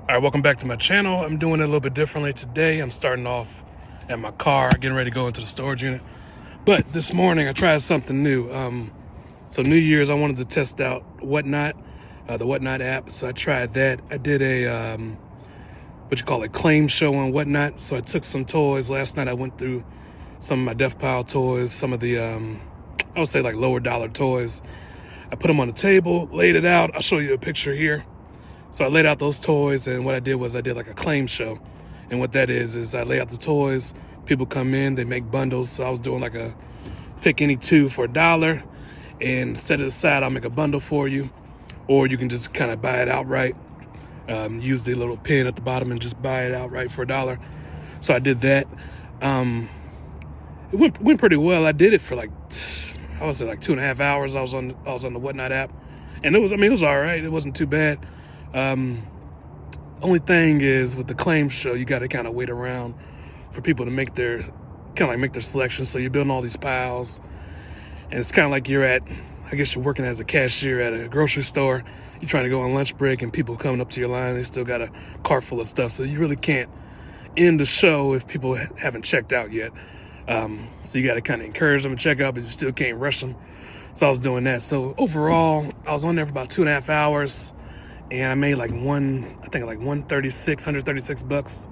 All right, welcome back to my channel. I'm doing it a little bit differently today. I'm starting off at my car, getting ready to go into the storage unit. But this morning I tried something new. So New Year's, I wanted to test out Whatnot, the Whatnot app. So I tried that. I did a, claim show on Whatnot. So I took some toys. Last night I went through some of my Death Pile toys, some of the, I would say like lower dollar toys. I put them on the table, laid it out. I'll show you a picture here. So I laid out those toys, and what I did was I did like a claim show. And what that is I lay out the toys, people come in, they make bundles. So I was doing like a pick any two for $1 and set it aside. I'll make a bundle for you, or you can just kind of buy it outright. Use the little pin at the bottom and just buy it outright for $1. So I did that. It went pretty well. I did it for like, I would say like 2.5 hours. I was on the Whatnot app, and it was all right. It wasn't too bad. Only thing is with the claim show, you got to kind of wait around for people to make their selection. So you're building all these piles, and it's kind of like you're working as a cashier at a grocery store. You're trying to go on lunch break, and people coming up to your line, they still got a cart full of stuff. So you really can't end the show if people haven't checked out yet. So you got to kind of encourage them to check out, but you still can't rush them. So I was doing that. So overall, I was on there for about 2.5 hours. And I made like 136 bucks.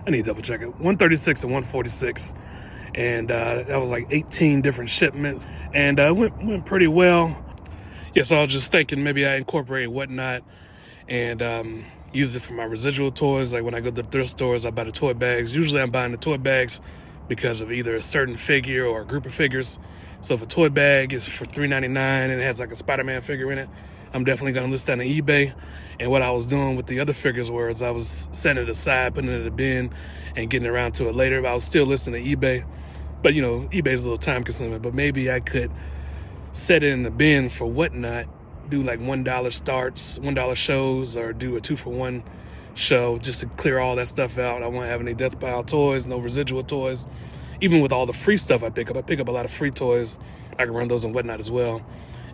I need to double check it. 136 and 146. And that was like 18 different shipments. And it went pretty well. Yeah, so I was just thinking maybe I incorporate Whatnot and use it for my residual toys. Like when I go to the thrift stores, I buy the toy bags. Usually I'm buying the toy bags because of either a certain figure or a group of figures. So if a toy bag is for $3.99 and it has like a Spider-Man figure in it, I'm definitely going to list that on eBay. And what I was doing with the other figures was I was setting it aside, putting it in a bin, and getting around to it later. But I was still listing to eBay. But, eBay's a little time consuming. But maybe I could set it in the bin for Whatnot, do like $1 starts, $1 shows, or do a 2-for-1 show just to clear all that stuff out. I won't have any Death Pile toys, no residual toys. Even with all the free stuff I pick up a lot of free toys. I can run those on Whatnot as well.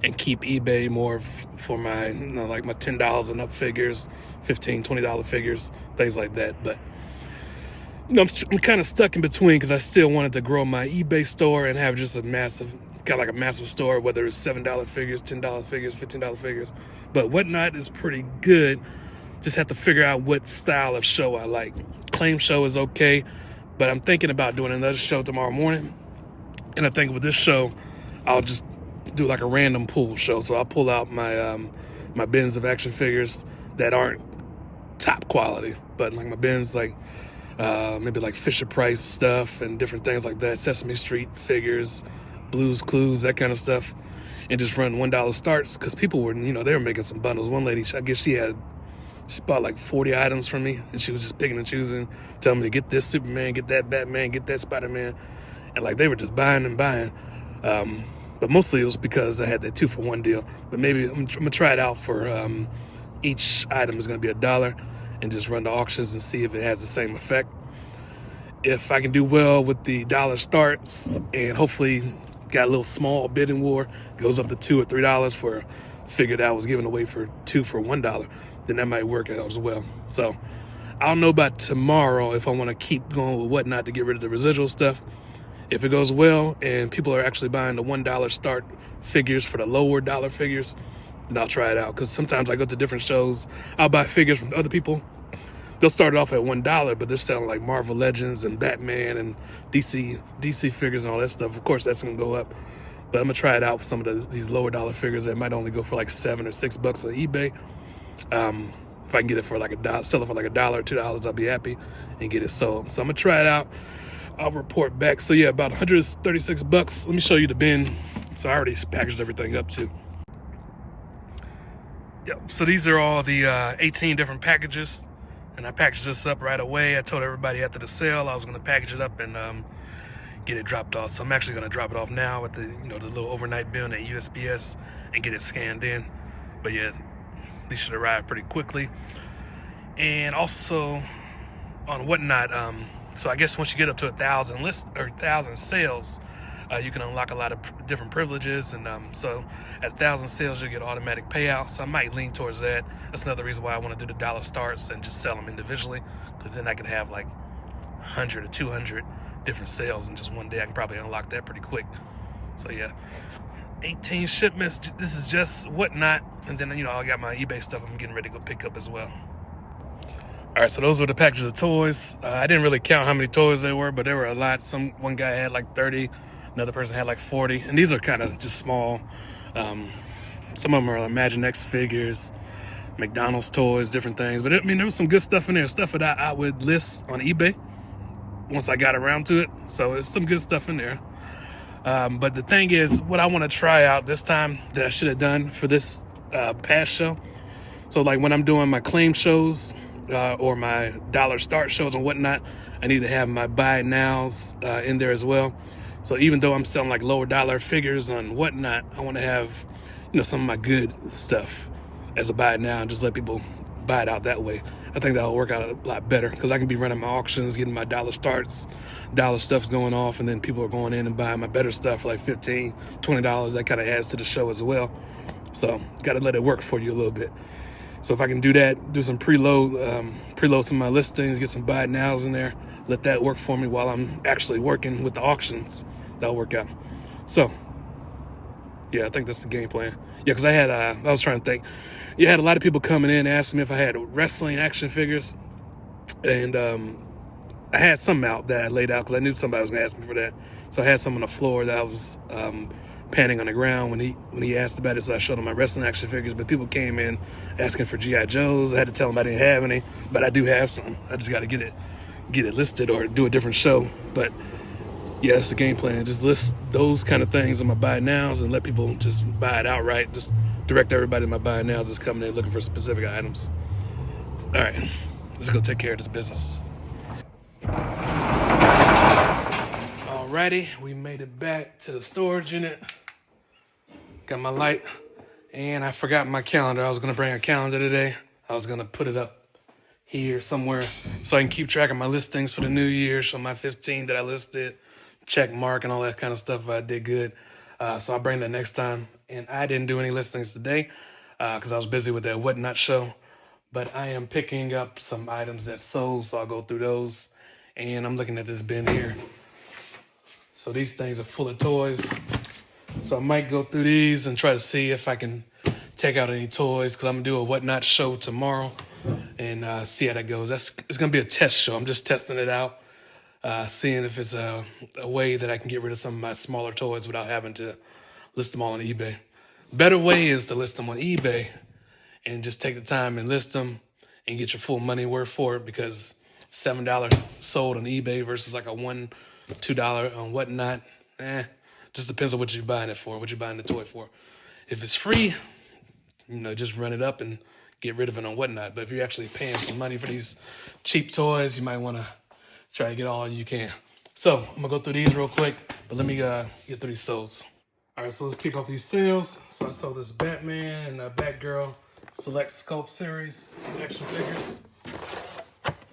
And keep eBay more for my, like my $10 and up figures, $15, $20 figures, things like that. But, I'm kind of stuck in between because I still wanted to grow my eBay store and have just a massive store, whether it's $7 figures, $10 figures, $15 figures. But Whatnot is pretty good. Just have to figure out what style of show I like. Claim show is okay, but I'm thinking about doing another show tomorrow morning. And I think with this show, I'll just do like a random pool show. So I'll pull out my my bins of action figures that aren't top quality, but like my bins, like maybe like Fisher Price stuff and different things like that, Sesame Street figures, Blues Clues, that kind of stuff, and just run $1 starts because people were, they were making some bundles. One lady, I guess she bought like 40 items from me, and she was just picking and choosing, telling me to get this Superman, get that Batman, get that Spider-Man, and like they were just buying and buying. But mostly it was because I had that 2-for-1 deal. But maybe I'm gonna try it out for each item is gonna be $1 and just run the auctions and see if it has the same effect. If I can do well with the dollar starts and hopefully got a little small bidding war, goes up to $2 or $3 for a figure that I was giving away for 2 for $1, then that might work out as well. So I don't know about tomorrow if I want to keep going with Whatnot to get rid of the residual stuff. If it goes well and people are actually buying the $1 start figures for the lower dollar figures, then I'll try it out. Because sometimes I go to different shows, I'll buy figures from other people. They'll start it off at $1, but they're selling like Marvel Legends and Batman and DC figures and all that stuff. Of course, that's gonna go up. But I'm gonna try it out with some of these lower dollar figures that might only go for like $7 or $6 on eBay. If I can get it for like sell it for like $1 or $2, I'll be happy and get it sold. So I'm gonna try it out. I'll report back. So yeah, about 136 bucks. Let me show you the bin. So I already packaged everything up too. Yep. So these are all the 18 different packages, and I packaged this up right away. I told everybody after the sale I was going to package it up and get it dropped off. So I'm actually going to drop it off now with the the little overnight bin at USPS and get it scanned in. But yeah, these should arrive pretty quickly. And also on Whatnot, so I guess once you get up to 1,000 1,000 sales, you can unlock a lot of different privileges, and so at 1,000 sales you'll get automatic payouts. So I might lean towards that. That's another reason why I want to do the dollar starts and just sell them individually, because then I can have like 100 or 200 different sales in just one day. I can probably unlock that pretty quick. So yeah, 18 shipments. This is just whatnot, and then I got my eBay stuff I'm getting ready to go pick up as well. All right, so those were the packages of toys. I didn't really count how many toys there were, but there were a lot. One guy had like 30, another person had like 40, and these are kind of just small. Some of them are Imaginext figures, McDonald's toys, different things. But I mean, there was some good stuff in there, stuff that I would list on eBay once I got around to it. So it's some good stuff in there. But the thing is, what I want to try out this time that I should have done for this past show. So like when I'm doing my claim shows or my dollar start shows and whatnot, I need to have my buy nows in there as well. So even though I'm selling like lower dollar figures and whatnot, I want to have, some of my good stuff as a buy now and just let people buy it out that way. I think that'll work out a lot better because I can be running my auctions, getting my dollar starts, dollar stuff's going off, and then people are going in and buying my better stuff for like $15, $20. That kind of adds to the show as well. So got to let it work for you a little bit. So if I can do that, do some preload some of my listings, get some buy nows in there, let that work for me while I'm actually working with the auctions, that'll work out. So yeah, I think that's the game plan. Yeah, because I was trying to think. You had a lot of people coming in asking me if I had wrestling action figures, and I had some out that I laid out because I knew somebody was going to ask me for that. So I had some on the floor that I was panning on the ground when he asked about it. So I showed him my wrestling action figures, but people came in asking for G.I. Joes. I had to tell them I didn't have any, but I do have some. I just got to get it listed or do a different show. But yeah, it's the game plan. Just list those kind of things in my buy nows and let people just buy it outright. Just direct everybody to my buy nows that's coming in looking for specific items. All right, let's go take care of this business. Alrighty, we made it back to the storage unit. Got my light, and I forgot my calendar. I was gonna bring a calendar today. I was gonna put it up here somewhere so I can keep track of my listings for the new year, show my 15 that I listed, check mark and all that kind of stuff if I did good. So I'll bring that next time. And I didn't do any listings today because I was busy with that whatnot show. But I am picking up some items that sold, so I'll go through those. And I'm looking at this bin here. So these things are full of toys. So I might go through these and try to see if I can take out any toys because I'm going to do a whatnot show tomorrow and see how that goes. It's going to be a test show. I'm just testing it out, seeing if it's a way that I can get rid of some of my smaller toys without having to list them all on eBay. Better way is to list them on eBay and just take the time and list them and get your full money worth for it because $7 sold on eBay versus like a $1, $2 on whatnot. Just depends on what you're buying it for, what you're buying the toy for. If it's free, just run it up and get rid of it on whatnot. But if you're actually paying some money for these cheap toys, you might want to try to get all you can. So I'm gonna go through these real quick, but let me get through these solds. All right, so let's kick off these sales. So I sold this Batman and Batgirl Select Sculpt Series action figures.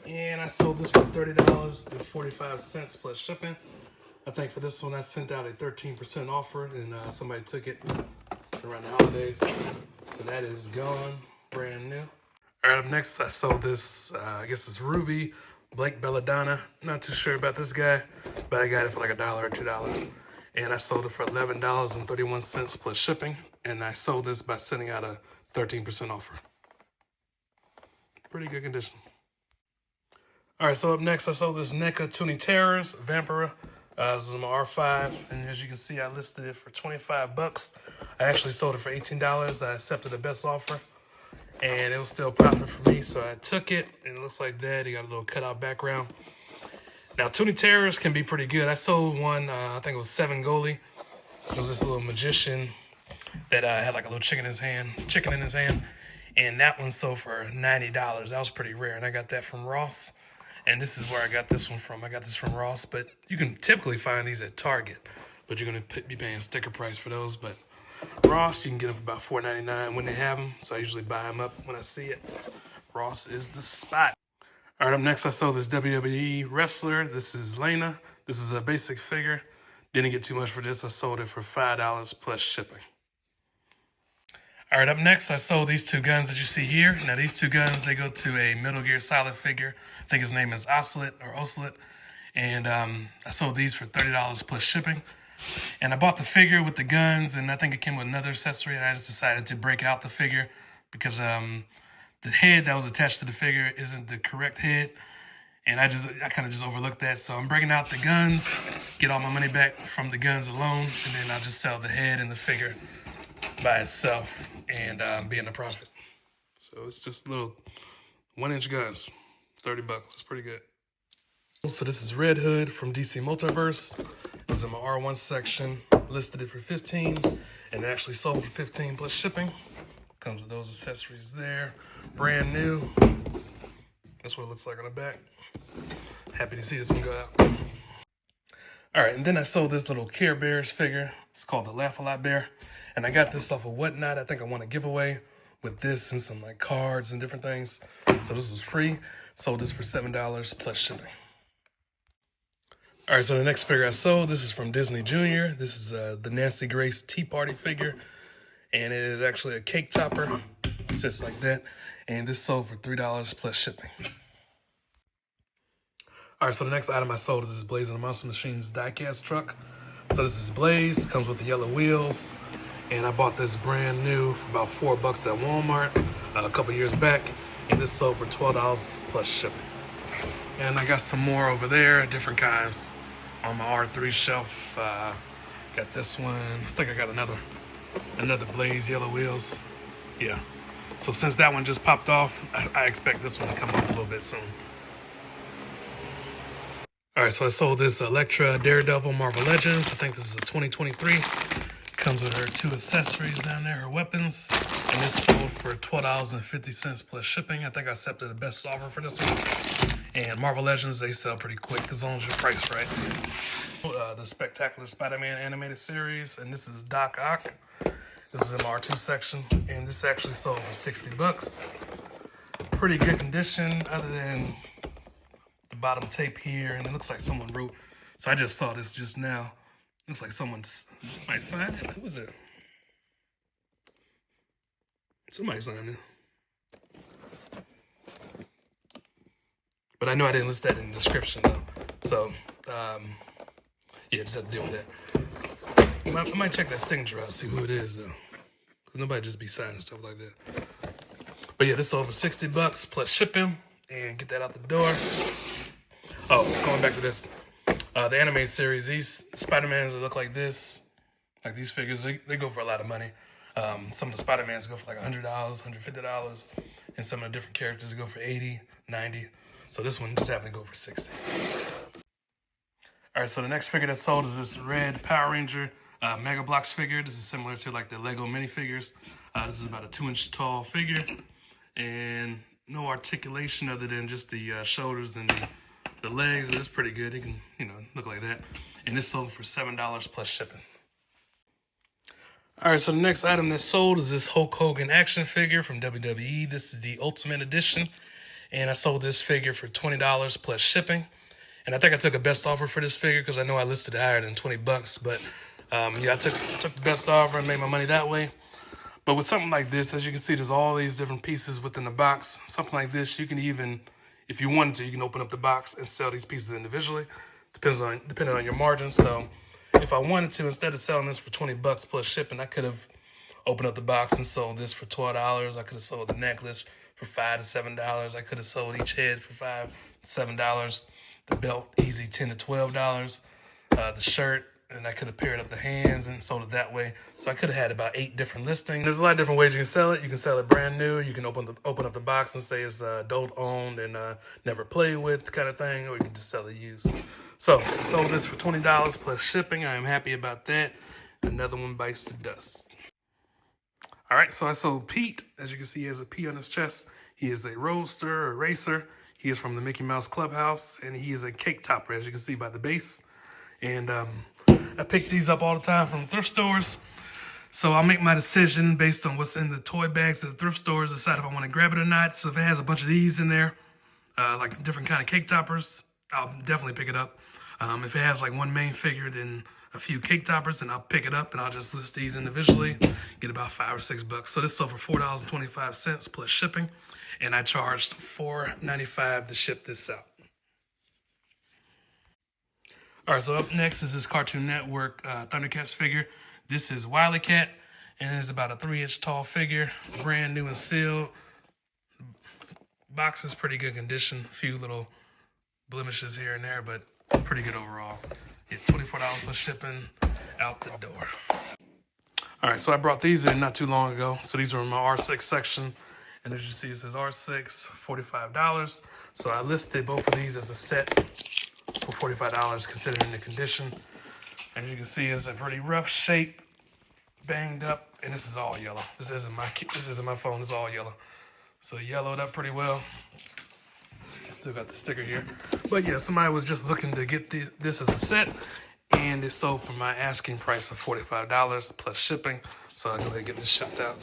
And I sold this for $30.45 plus shipping. I think for this one, I sent out a 13% offer and somebody took it around the holidays. So that is gone, brand new. All right, up next, I sold this, I guess it's Ruby Blake Belladonna. Not too sure about this guy, but I got it for like $1 or $2. And I sold it for $11.31 plus shipping. And I sold this by sending out a 13% offer. Pretty good condition. All right, so up next, I sold this NECA Toonie Terrors Vampira. This is my R5, and as you can see, I listed it for $25. I actually sold it for $18. I accepted the best offer, and it was still profit for me, so I took it, and it looks like that. It got a little cutout background. Now, Toonie Terrors can be pretty good. I sold one, I think it was 7 goalie. It was this little magician that had like a little chicken in his hand, and that one sold for $90. That was pretty rare, and I got that from Ross. And this is where I got this one from. I got this from Ross, but you can typically find these at Target, but you're going to be paying sticker price for those. But Ross, you can get them for about $4.99 when they have them, so I usually buy them up when I see it. Ross is the spot. All right, up next, I sold this WWE wrestler. This is Lena. This is a basic figure. Didn't get too much for this. I sold it for $5 plus shipping. All right, up next, I sold these two guns that you see here. Now, these two guns, they go to a Metal Gear Solid figure. I think his name is Oslet. And I sold these for $30 plus shipping. And I bought the figure with the guns, and I think it came with another accessory, and I just decided to break out the figure because the head that was attached to the figure isn't the correct head. And I kind of just overlooked that. So I'm breaking out the guns, get all my money back from the guns alone, and then I'll just sell the head and the figure by itself and be in a profit. So it's just little 1-inch guns, $30. It's pretty good. So this is Red Hood from DC Multiverse. It was in my R1 section. Listed it for $15 and it actually sold for $15 plus shipping. Comes with those accessories there. Brand new. That's what it looks like on the back. Happy to see this one go out. All right, and then I sold this little Care Bears figure. It's called the Laugh-A-Lot Bear. And I got this off of Whatnot. I think I won a giveaway with this and some like cards and different things. So this was free. Sold this for $7 plus shipping. All right, so the next figure I sold, this is from Disney Junior. This is the Nancy Grace Tea Party figure. And it is actually a cake topper. It sits like that. And this sold for $3 plus shipping. All right, so the next item I sold is this Blaze and the Monster Machines diecast truck. So this is Blaze, comes with the yellow wheels. And I bought this brand new for about $4 at Walmart a couple years back. And this sold for $12 plus shipping. And I got some more over there, different kinds. On my R3 shelf, got this one. I think I got another Blaze yellow wheels. Yeah. So since that one just popped off, I expect this one to come up a little bit soon. All right, so I sold this Elektra Daredevil Marvel Legends. I think this is a 2023. Comes with her two accessories down there, her weapons. And this sold for $12.50 plus shipping. I think I accepted the best offer for this one. And Marvel Legends, they sell pretty quick as long as your price right. The Spectacular Spider-Man animated series, and this is Doc Ock. This is in my R2 section, and this actually sold for $60. Pretty good condition, other than the bottom tape here, and it looks like someone wrote. So I just saw this just now. Looks like someone might sign it. Who was it? Somebody signed it. But I know I didn't list that in the description though. So, yeah, just have to deal with that. I might check that signature out, see who it is though. Cause nobody just be signing stuff like that. But yeah, this is over $60 plus shipping and get that out the door. Oh, going back to this. The anime series, these Spider-Mans that look like this, like these figures, they go for a lot of money. Some of the Spider-Mans go for like $100, $150, and some of the different characters go for $80, $90. So this one just happened to go for $60. All right, so the next figure that sold is this red Power Ranger Mega Bloks figure. This is similar to like the Lego minifigures. This is about a 2-inch tall figure, and no articulation other than just the shoulders and the legs. But it's pretty good. It can, look like that. And this sold for $7 plus shipping. All right, so the next item that sold is this Hulk Hogan action figure from WWE. This is the Ultimate Edition. And I sold this figure for $20 plus shipping. And I think I took a best offer for this figure because I know I listed it higher than $20. But yeah, I took the best offer and made my money that way. But with something like this, as you can see, there's all these different pieces within the box. Something like this, you can even, if you wanted to, you can open up the box and sell these pieces individually. Depending on your margins. So if I wanted to, instead of selling this for $20 plus shipping, I could have opened up the box and sold this for $12. I could have sold the necklace for $5 to $7. I could have sold each head for $5 to $7. The belt, easy $10 to $12. The shirt, and I could have paired up the hands and sold it that way. So I could have had about 8 different listings. There's a lot of different ways you can sell it. You can sell it brand new. You can open up the box and say it's adult owned and never played with kind of thing, or you can just sell it used. So I sold this for $20 plus shipping. I am happy about that. Another one bites the dust. All right, so I sold Pete. As you can see, he has a P on his chest. He is a roadster, a racer. He is from the Mickey Mouse Clubhouse, and he is a cake topper, as you can see by the base. And I pick these up all the time from thrift stores. So I'll make my decision based on what's in the toy bags at the thrift stores, decide if I want to grab it or not. So if it has a bunch of these in there, like different kind of cake toppers, I'll definitely pick it up. If it has like one main figure, then a few cake toppers, and I'll pick it up and I'll just list these individually, get about $5 or $6. So this sold for $4.25 plus shipping, and I charged $4.95 to ship this out. All right, so up next is this Cartoon Network Thundercats figure. This is Wily Cat, and it's about a 3-inch tall figure, brand new and sealed. Box is pretty good condition, a few little blemishes here and there, but pretty good overall. Yeah, $24 plus shipping out the door. All right, so I brought these in not too long ago. So these are in my R6 section. And as you see, it says R6, $45. So I listed both of these as a set for $45, considering the condition. As you can see, it's a pretty rough shape, banged up, and this is all yellow. This isn't my phone, it's all yellow. So yellowed up pretty well. Still got the sticker here. But yeah, somebody was just looking to get this as a set, and it sold for my asking price of $45 plus shipping. So I'll go ahead and get this shipped out.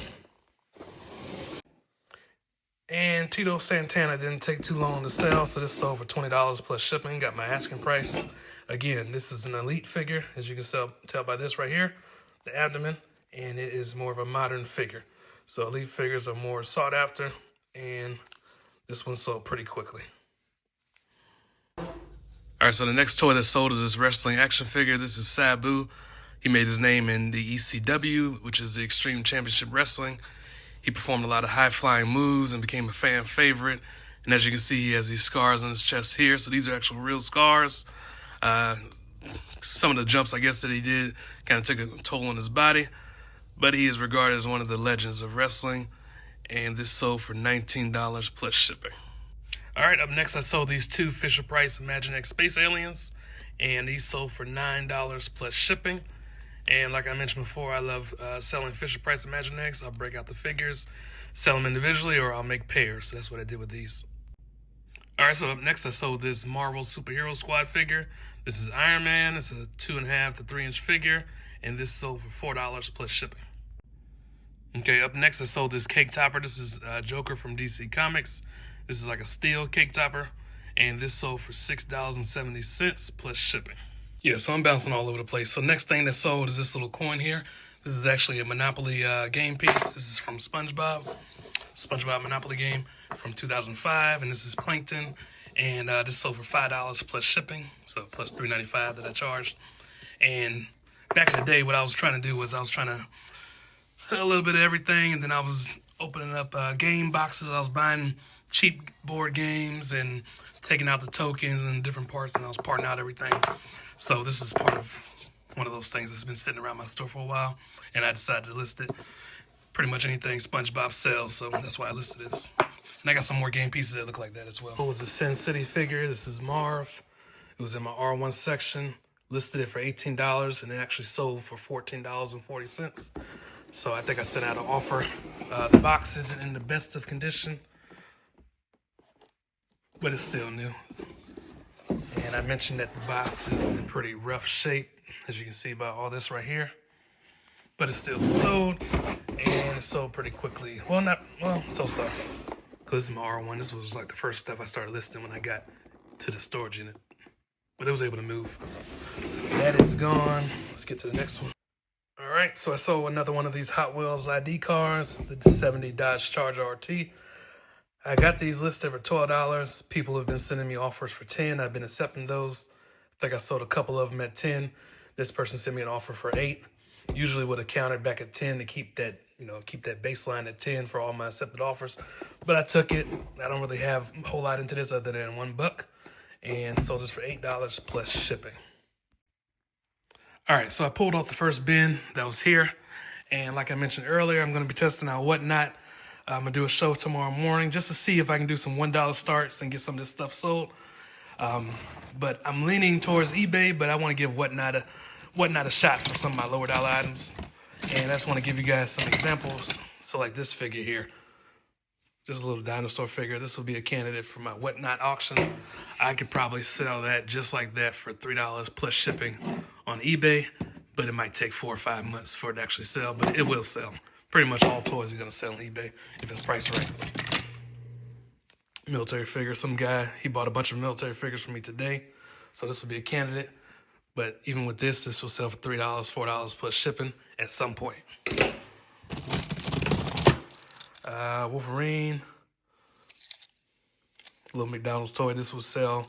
And Tito Santana didn't take too long to sell, so this sold for $20 plus shipping. Got my asking price. Again, this is an elite figure, as you can tell by this right here, the abdomen, and it is more of a modern figure. So elite figures are more sought after, and this one sold pretty quickly. All right, so the next toy that sold is this wrestling action figure. This is Sabu. He made his name in the ECW, which is the Extreme Championship Wrestling. He performed a lot of high-flying moves and became a fan favorite. And as you can see, he has these scars on his chest here. So these are actual real scars. Some of the jumps, I guess, that he did kind of took a toll on his body. But he is regarded as one of the legends of wrestling. And this sold for $19 plus shipping. All right, up next, I sold these two Fisher-Price Imaginext Space Aliens, and these sold for $9 plus shipping. And like I mentioned before, I love selling Fisher-Price Imaginext. I'll break out the figures, sell them individually, or I'll make pairs. So that's what I did with these. All right, so up next, I sold this Marvel Superhero Squad figure. This is Iron Man. It's a 2.5 to 3-inch figure, and this sold for $4 plus shipping. Okay, up next, I sold this cake topper. This is Joker from DC Comics. This is like a steel cake topper, and this sold for $6.70 plus shipping. Yeah, so I'm bouncing all over the place. So next thing that sold is this little coin here. This is actually a Monopoly game piece. This is from SpongeBob Monopoly game from 2005, and this is Plankton, and this sold for $5 plus shipping, so plus $3.95 that I charged. And back in the day, what I was trying to do was I was trying to sell a little bit of everything, and then I was opening up game boxes. I was buying cheap board games and taking out the tokens and different parts, and I was parting out everything. So this is part of one of those things that's been sitting around my store for a while, and I decided to list it. Pretty much anything SpongeBob sells, so that's why I listed this. And I got some more game pieces that look like that as well. It was a Sin City figure. This is Marv. It was in my R1 section. Listed it for $18, and it actually sold for $14.40. So I think I sent out an offer. The box isn't in the best of condition, but it's still new. And I mentioned that the box is in pretty rough shape, as you can see by all this right here. But it's still sold, and it sold pretty quickly. So. Because this is my R1. This was like the first stuff I started listing when I got to the storage unit. But it was able to move. So that is gone. Let's get to the next one. All right, so I sold another one of these Hot Wheels ID cars, the 70 Dodge Charger RT. I got these listed for $12. People have been sending me offers for $10. I've been accepting those. I think I sold a couple of them at $10. This person sent me an offer for $8. Usually would have countered back at $10 to keep that, keep that baseline at $10 for all my accepted offers. But I took it. I don't really have a whole lot into this other than $1, and sold this for $8 plus shipping. All right, so I pulled off the first bin that was here, and like I mentioned earlier, I'm going to be testing out Whatnot. I'm going to do a show tomorrow morning just to see if I can do some $1 starts and get some of this stuff sold. But I'm leaning towards eBay, but I want to give Whatnot a shot for some of my lower dollar items. And I just want to give you guys some examples. So like this figure here, just a little dinosaur figure. This will be a candidate for my Whatnot auction. I could probably sell that just like that for $3 plus shipping on eBay, but it might take 4 or 5 months for it to actually sell, but it will sell. Pretty much all toys are going to sell on eBay if it's priced right. Military figure. Some guy, he bought a bunch of military figures from me today. So this will be a candidate. But even with this will sell for $3, $4 plus shipping at some point. Wolverine, little McDonald's toy. This will sell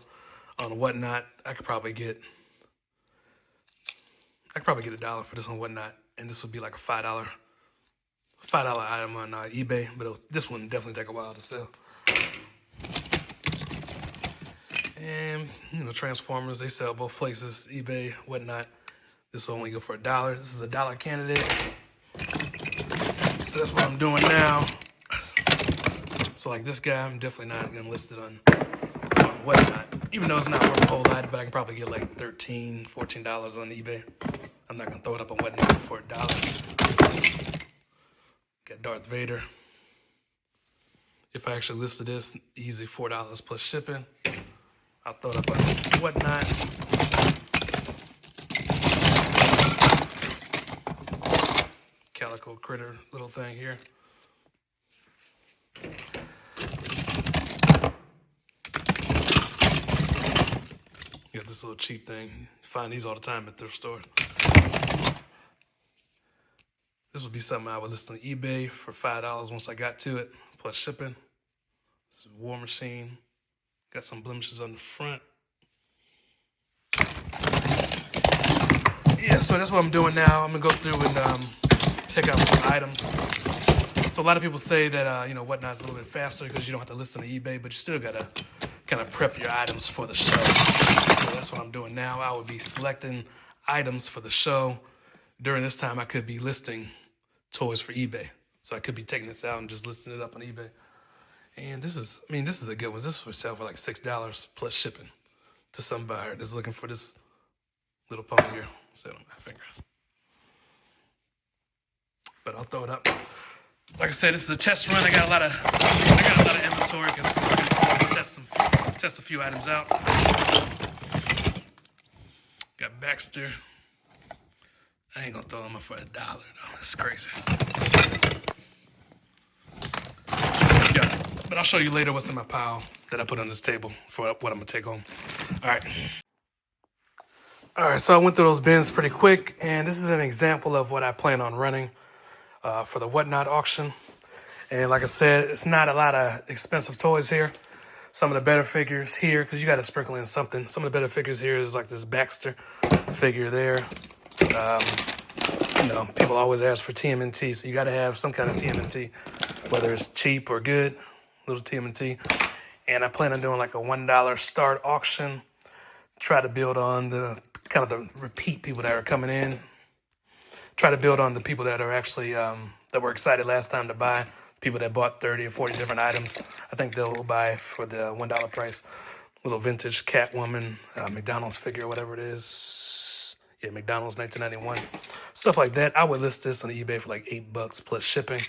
on Whatnot. I could probably get $1 for this on Whatnot, and this would be like a $5 item on eBay. But this one definitely take a while to sell. And Transformers, they sell both places, eBay, Whatnot. This will only go for $1. This is a $1 candidate. So that's what I'm doing now. So like this guy, I'm definitely not gonna list it on Whatnot, even though it's not worth a whole lot, but I can probably get like $13, $14 on eBay. I'm not gonna throw it up on Whatnot for $1. Got Darth Vader. If I actually listed this, easy $4 plus shipping. I'll throw it up on Whatnot. Calico critter little thing here. You got this little cheap thing. You find these all the time at thrift stores. This would be something I would list on eBay for $5 once I got to it, plus shipping. This is a War Machine. Got some blemishes on the front. Yeah, so that's what I'm doing now. I'm gonna go through and pick out some items. So a lot of people say that Whatnot's a little bit faster because you don't have to list on eBay, but you still gotta kind of prep your items for the show. So that's what I'm doing now. I would be selecting items for the show. During this time, I could be listing toys for eBay. So I could be taking this out and just listing it up on eBay. And this is a good one. This is for sale for like $6 plus shipping to some buyer that's looking for this little pony here. Set on my finger. But I'll throw it up. Like I said, this is a test run. I got a lot of inventory. Test a few items out. Got Baxter. I ain't gonna throw them up for $1 though. That's crazy. Yeah, but I'll show you later what's in my pile that I put on this table for what I'm gonna take home. All right, so I went through those bins pretty quick, and this is an example of what I plan on running for the Whatnot auction. And like I said, it's not a lot of expensive toys here. Some of the better figures here, because you got to sprinkle in something. Some of the better figures here is like this Baxter figure there. People always ask for TMNT, so you got to have some kind of TMNT, whether it's cheap or good, little TMNT. And I plan on doing like a $1 start auction. Try to build on the repeat people that are coming in. Try to build on the people that are actually, that were excited last time to buy. People that bought 30 or 40 different items. I think they'll buy for the $1 price. Little vintage Catwoman, McDonald's figure, whatever it is. Yeah, McDonald's 1991. Stuff like that. I would list this on eBay for like $8 plus shipping.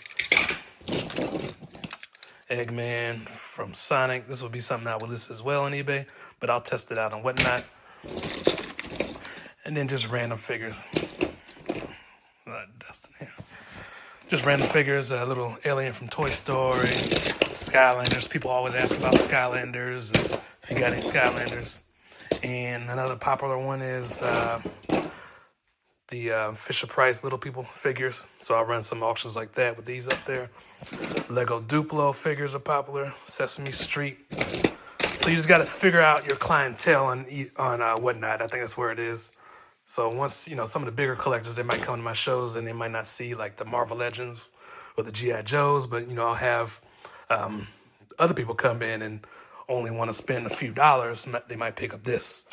Eggman from Sonic. This would be something I would list as well on eBay, but I'll test it out on Whatnot. And then just random figures. Dustin here. Just random figures, a little alien from Toy Story, Skylanders. People always ask about Skylanders, and if you got any Skylanders. And another popular one is the Fisher-Price Little People figures. So I'll run some auctions like that with these up there. Lego Duplo figures are popular. Sesame Street. So you just got to figure out your clientele on Whatnot. I think that's where it is. So once, some of the bigger collectors, they might come to my shows and they might not see like the Marvel Legends or the G.I. Joes, but, I'll have other people come in and only want to spend a few dollars. They might pick up this,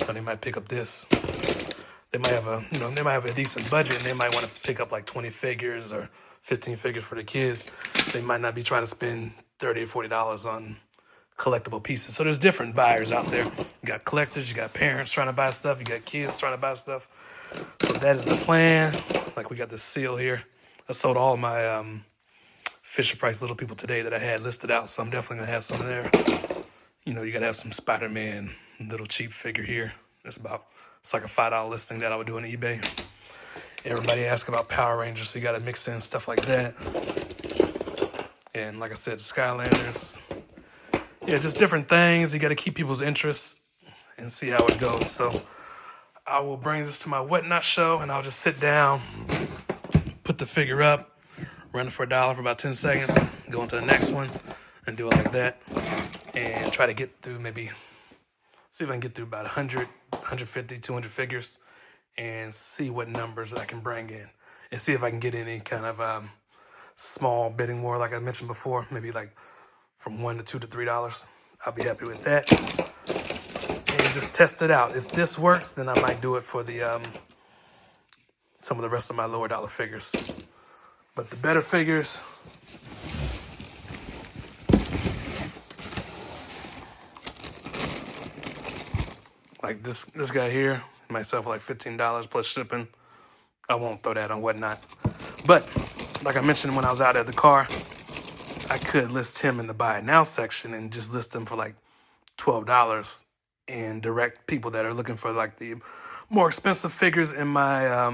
or they might pick up this. They might have a decent budget and they might want to pick up like 20 figures or 15 figures for the kids. They might not be trying to spend $30 or $40 on collectible pieces. So there's different buyers out there. You got collectors, you got parents trying to buy stuff, you got kids trying to buy stuff. So that is the plan. Like we got this seal here. I sold all of my Fisher-Price Little People today that I had listed out, so I'm definitely gonna have some there. You gotta have some Spider-Man little cheap figure here. It's like a $5 listing that I would do on eBay. Everybody asks about Power Rangers, so you gotta mix in stuff like that. And like I said, the Skylanders. Yeah, just different things. You got to keep people's interest and see how it goes. So I will bring this to my whatnot show, and I'll just sit down, put the figure up, run it for $1 for about 10 seconds, go into the next one, and do it like that, and try to get through maybe, see if I can get through about 100, 150, 200 figures, and see what numbers I can bring in, and see if I can get any kind of small bidding war like I mentioned before, maybe like from $1 to $2 to $3. I'll be happy with that. And just test it out. If this works, then I might do it for the some of the rest of my lower dollar figures. But the better figures, like this guy here, might sell for like $15 plus shipping. I won't throw that on whatnot. But like I mentioned when I was out at the car, I could list him in the buy it now section and just list him for like $12 and direct people that are looking for like the more expensive figures in my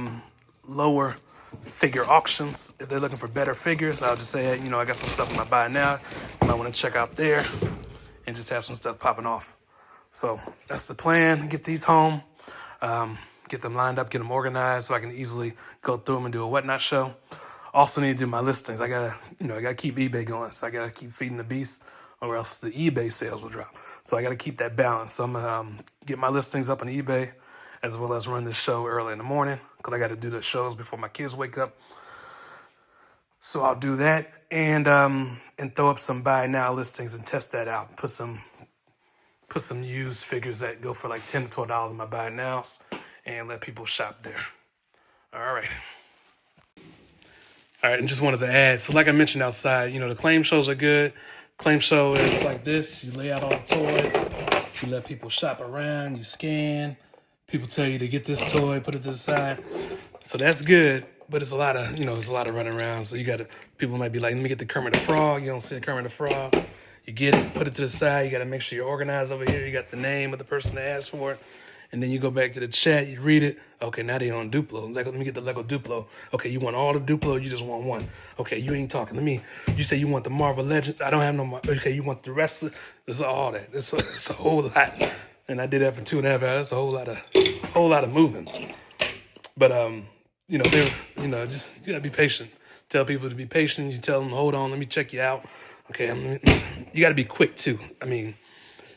lower figure auctions. If they're looking for better figures, I'll just say, hey, I got some stuff in my buy now. You might want to check out there and just have some stuff popping off. So that's the plan. Get these home, get them lined up, get them organized so I can easily go through them and do a whatnot show. Also need to do my listings. I gotta keep eBay going. So I gotta keep feeding the beast or else the eBay sales will drop. So I gotta keep that balance. So I'm gonna get my listings up on eBay as well as run this show early in the morning because I gotta do the shows before my kids wake up. So I'll do that and throw up some buy now listings and test that out. Put some used figures that go for like $10 to $12 in my buy nows and let people shop there. All right, and just wanted to add, so like I mentioned outside, the claim shows are good. Claim show is like this. You lay out all the toys. You let people shop around. You scan. People tell you to get this toy, put it to the side. So that's good, but it's a lot of, it's a lot of running around. So people might be like, let me get the Kermit the Frog. You don't see the Kermit the Frog. You get it, put it to the side. You got to make sure you're organized over here. You got the name of the person that asked for it. And then you go back to the chat, you read it. Okay, now they on Duplo. Let me get the Lego Duplo. Okay, you want all the Duplo, you just want one. Okay, you ain't talking. You say you want the Marvel Legends. I don't have no more. Okay, you want the rest of it's all that. It's a whole lot. And I did that for 2.5 hours. That's a whole lot of moving. But just you gotta be patient. Tell people to be patient. You tell them, hold on, let me check you out. Okay, you gotta be quick too. I mean,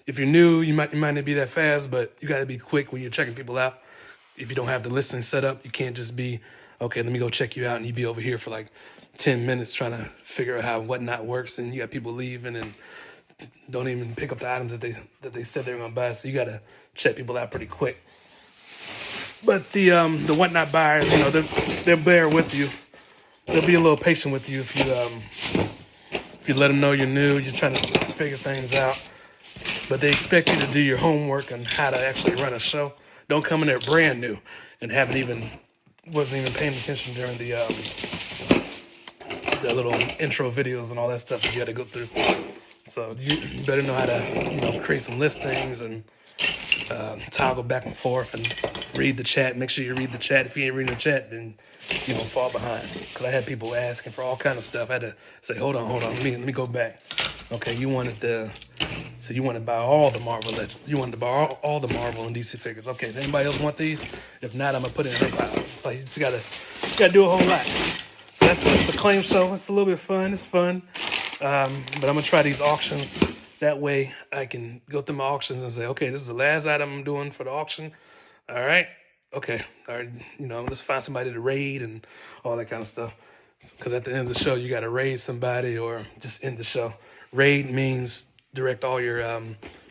if you're new, you might not be that fast, but you got to be quick when you're checking people out. If you don't have the listing set up, you can't just be, okay, let me go check you out, and you be over here for like 10 minutes trying to figure out how whatnot works, and you got people leaving and don't even pick up the items that they said they were going to buy, so you got to check people out pretty quick. But the whatnot buyers, they'll bear with you. They'll be a little patient with you if you let them know you're new, you're trying to figure things out. But they expect you to do your homework on how to actually run a show. Don't come in there brand new and wasn't even paying attention during the little intro videos and all that stuff that you got to go through. So you better know how to create some listings and toggle back and forth and read the chat. Make sure you read the chat. If you ain't reading the chat, then you won't fall behind. Because I had people asking for all kind of stuff. I had to say, hold on. Let me go back. Okay, you wanted to buy all the Marvel Legends. You wanted to buy all the Marvel and DC figures. Okay, does anybody else want these? If not, I'm gonna put it in her pile. Like, you just gotta do a whole lot. So that's the claim show. It's a little bit fun. It's fun. But I'm gonna try these auctions. That way I can go through my auctions and say, okay, this is the last item I'm doing for the auction. All right. Okay. All right. Let's find somebody to raid and all that kind of stuff. Because at the end of the show, you got to raid somebody or just end the show. Raid means direct all your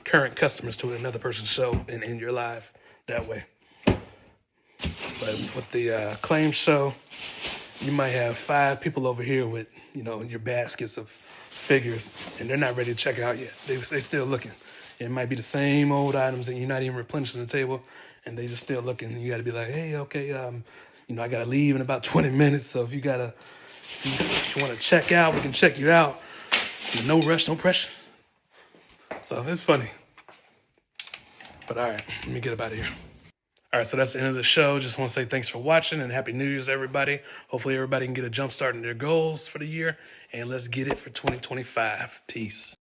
current customers to another person's show and end your live that way. But with the claim show, you might have 5 people over here with, your baskets of figures, and they're not ready to check out yet. They still looking. It might be the same old items, and you're not even replenishing the table, and they just still looking. You got to be like, hey, okay, I got to leave in about 20 minutes, so if you want to check out, we can check you out. No rush, no pressure. So it's funny. But all right, let me get up out of here. All right, so that's the end of the show. Just want to say thanks for watching and Happy New Year's, everybody. Hopefully everybody can get a jump start in their goals for the year. And let's get it for 2025. Peace.